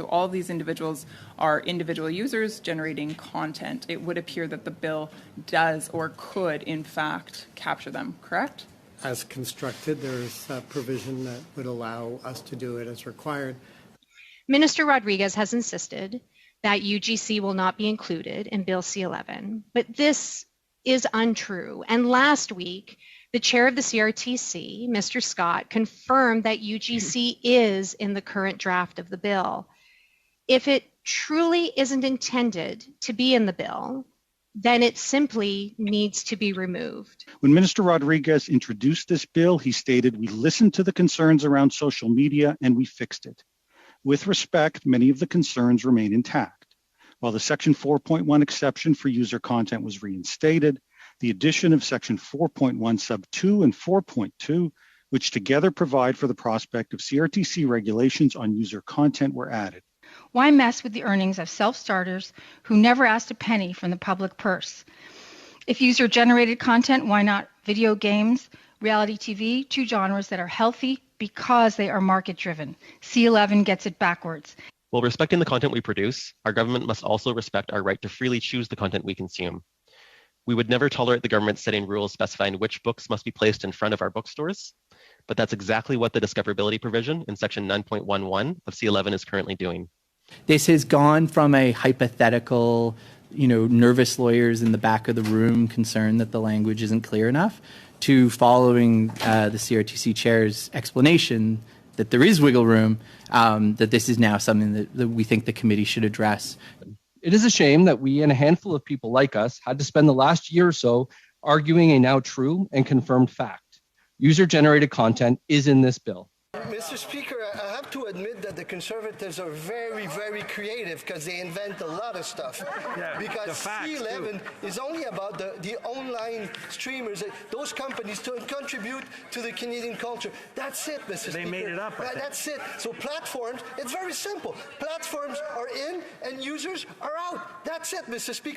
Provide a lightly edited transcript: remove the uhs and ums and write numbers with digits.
So all of these individuals are individual users generating content. It would appear that the bill does or could, in fact, capture them, correct? As constructed, there's a provision that would allow us to do it as required. Minister Rodriguez has insisted that UGC will not be included in Bill C-11, but this is untrue. And last week, the chair of the CRTC, Mr. Scott, confirmed that UGC is in the current draft of the bill. If it truly isn't intended to be in the bill, then it simply needs to be removed. When Minister Rodriguez introduced this bill, he stated, "We listened to the concerns around social media and we fixed it." With respect, many of the concerns remain intact. While the Section 4.1 exception for user content was reinstated, the addition of Section 4.1 sub 2 and 4.2, which together provide for the prospect of CRTC regulations on user content, were added. Why mess with the earnings of self-starters who never asked a penny from the public purse? If user-generated content, why not video games, reality TV, two genres that are healthy because they are market-driven? C-11 gets it backwards. While respecting the content we produce, our government must also respect our right to freely choose the content we consume. We would never tolerate the government setting rules specifying which books must be placed in front of our bookstores, but that's exactly what the discoverability provision in Section 9.11 of C-11 is currently doing. This has gone from a hypothetical, nervous lawyers in the back of the room concern that the language isn't clear enough, to following the CRTC chair's explanation that there is wiggle room, that this is now something that we think the committee should address. It is a shame that we and a handful of people like us had to spend the last year or so arguing a now true and confirmed fact. User-generated content is in this bill. Mr. Speaker, I have to admit that the Conservatives are very, very creative because they invent a lot of stuff. Yeah, because C-11 is only about the online streamers. Those companies to contribute to the Canadian culture. That's it, Mr. Speaker. They made it up. That's it. So platforms, it's very simple. Platforms are in and users are out. That's it, Mr. Speaker.